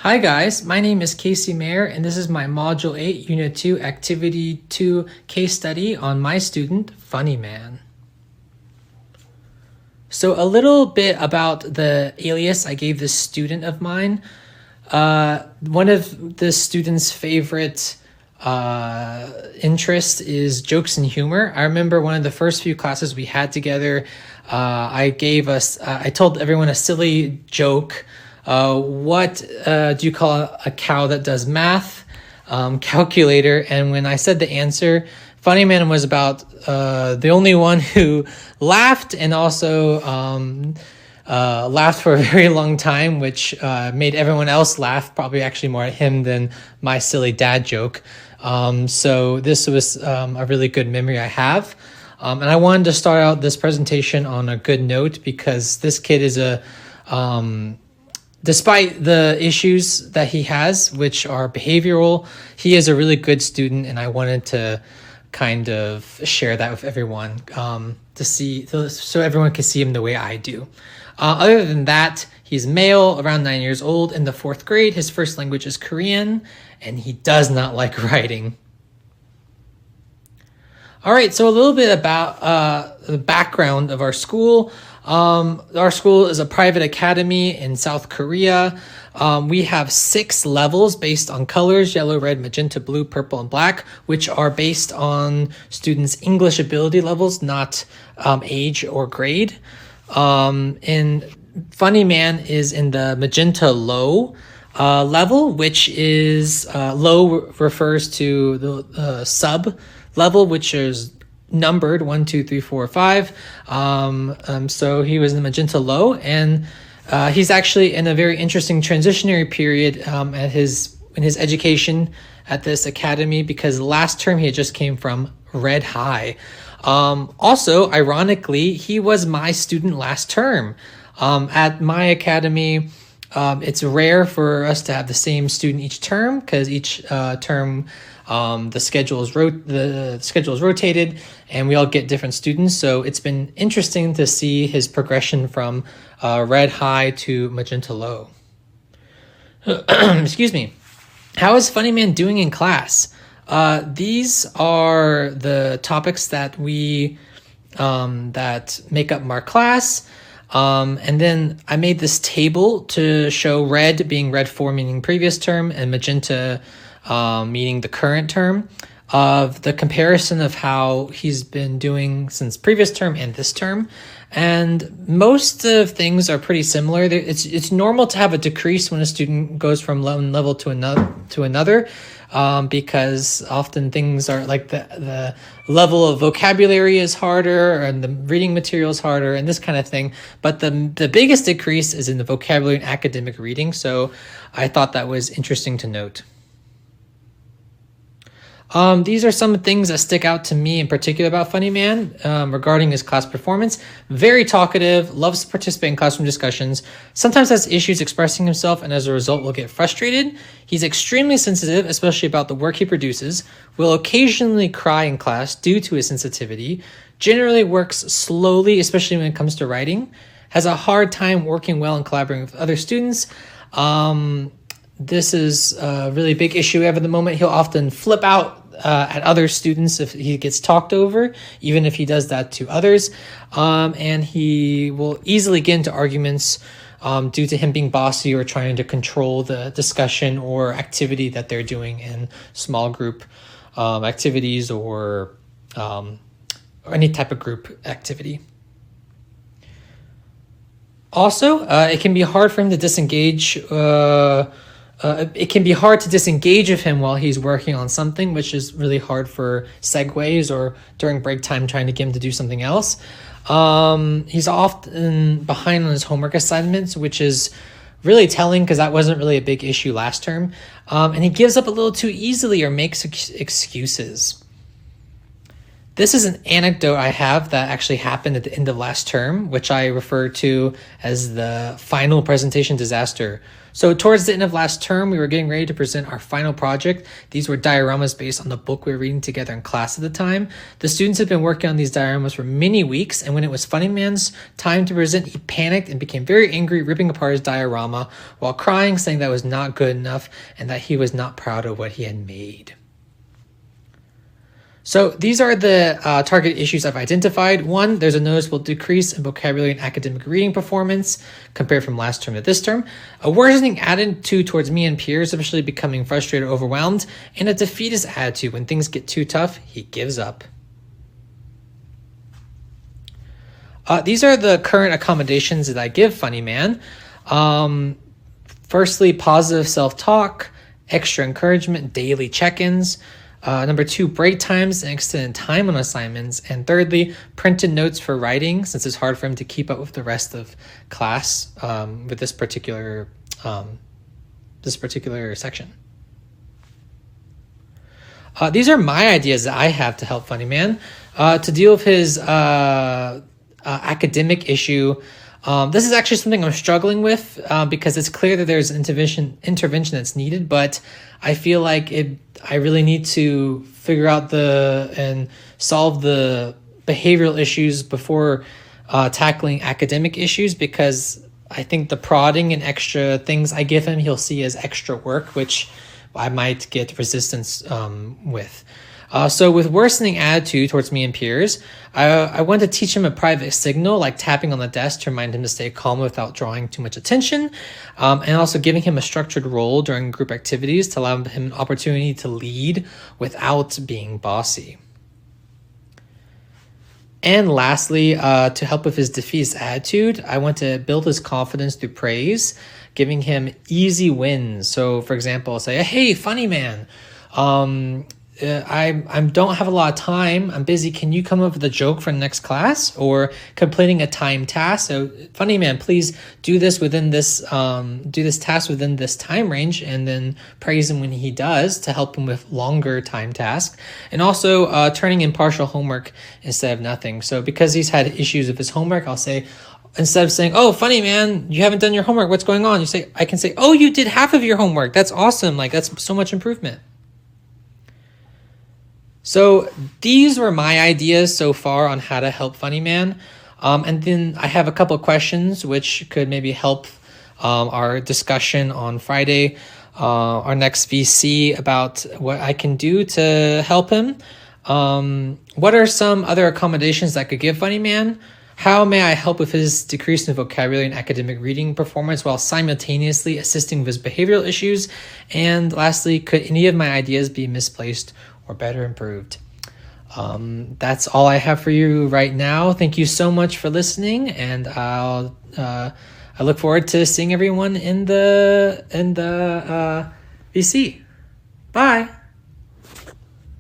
Hi guys, my name is Casey Mayer and this is my Module 8 Unit 2 Activity 2 case study on my student Funny Man. So a little bit about the alias I gave this student of mine. One of the student's favorite interests is jokes and humor. I remember one of the first few classes we had together, I told everyone a silly joke. What do you call a cow that does math? Calculator. And when I said the answer, Funny Man was about the only one who laughed and also laughed for a very long time, which made everyone else laugh, probably actually more at him than my silly dad joke. So this was a really good memory I have. And I wanted to start out this presentation on a good note because this kid is despite the issues that he has, which are behavioral, he is a really good student, and I wanted to kind of share that with everyone so everyone can see him the way I do. Other than that, he's male, around 9 years old, in the 4th grade. His first language is Korean, and he does not like writing. All right, so a little bit about the background of our school. Our school is a private academy in South Korea. We have 6 levels based on colors: yellow, red, magenta, blue, purple, and black, which are based on students' English ability levels, not age or grade. And Funny Man is in the magenta low level, which is low refers to the sub level, which is numbered 1, 2, 3, 4, 5. So he was in the magenta low, and he's actually in a very interesting transitionary period in his education at this academy, because last term he had just came from red high. Also, ironically, he was my student last term. At my academy, it's rare for us to have the same student each term, because each term the schedule is rotated and we all get different students. So it's been interesting to see his progression from red high to magenta low. Excuse me. How is Funny Man doing in class? These are the topics that that make up our class. And then I made this table to show red being red 4, meaning previous term, and magenta meaning the current term, of the comparison of how he's been doing since previous term and this term. And most of things are pretty similar. It's normal to have a decrease when a student goes from one level to another, because often things are like the level of vocabulary is harder and the reading material is harder and this kind of thing. But the biggest decrease is in the vocabulary and academic reading. So I thought that was interesting to note. These are some things that stick out to me in particular about Funny Man regarding his class performance. Very talkative, loves to participate in classroom discussions, sometimes has issues expressing himself, and as a result will get frustrated. He's extremely sensitive, especially about the work he produces, will occasionally cry in class due to his sensitivity, generally works slowly, especially when it comes to writing, has a hard time working well and collaborating with other students. This is a really big issue at the moment. He'll often flip out at other students if he gets talked over, even if he does that to others. And he will easily get into arguments due to him being bossy or trying to control the discussion or activity that they're doing in small group activities or any type of group activity. Also, it can be hard for him to disengage. It can be hard to disengage of him while he's working on something, which is really hard for segues or during break time trying to get him to do something else. He's often behind on his homework assignments, which is really telling because that wasn't really a big issue last term. And he gives up a little too easily or makes excuses. This is an anecdote I have that actually happened at the end of last term, which I refer to as the final presentation disaster. So towards the end of last term, we were getting ready to present our final project. These were dioramas based on the book we were reading together in class at the time. The students had been working on these dioramas for many weeks, and when it was Funny Man's time to present, he panicked and became very angry, ripping apart his diorama while crying, saying that it was not good enough and that he was not proud of what he had made. So these are the target issues I've identified. One, there's a noticeable decrease in vocabulary and academic reading performance compared from last term to this term, a worsening attitude towards me and peers, eventually becoming frustrated or overwhelmed, and a defeatist attitude. When things get too tough, he gives up. These are the current accommodations that I give Funny Man. Firstly, positive self-talk, extra encouragement, daily check-ins. Number 2, break times and extended time on assignments. And thirdly, printed notes for writing, since it's hard for him to keep up with the rest of class with this particular section. These are my ideas that I have to help Funny Man to deal with his academic issue. This is actually something I'm struggling with because it's clear that there's intervention that's needed, but I feel like I really need to figure out and solve the behavioral issues before tackling academic issues, because I think the prodding and extra things I give him, he'll see as extra work, which I might get resistance with. So with worsening attitude towards me and peers, I want to teach him a private signal, like tapping on the desk to remind him to stay calm without drawing too much attention, and also giving him a structured role during group activities to allow him an opportunity to lead without being bossy. And lastly, to help with his defeatist attitude, I want to build his confidence through praise, giving him easy wins. So for example, I'll say, "Hey, Funny Man, I don't have a lot of time. I'm busy. Can you come up with a joke for the next class?" Or completing a timed task. So, "Funny Man, please do this within this task within this time range," and then praise him when he does to help him with longer time tasks. And also turning in partial homework instead of nothing. So because he's had issues with his homework, I'll say, instead of saying, "Oh, Funny Man, you haven't done your homework. What's going on?" I can say, "Oh, you did half of your homework. That's awesome. Like, that's so much improvement." So these were my ideas so far on how to help Funny Man. And then I have a couple of questions which could maybe help our discussion on Friday, our next VC, about what I can do to help him. What are some other accommodations that I could give Funny Man? How may I help with his decrease in vocabulary and academic reading performance while simultaneously assisting with his behavioral issues? And lastly, could any of my ideas be misplaced or better improved? That's all I have for you right now. Thank you so much for listening, and I look forward to seeing everyone in the VC. Bye.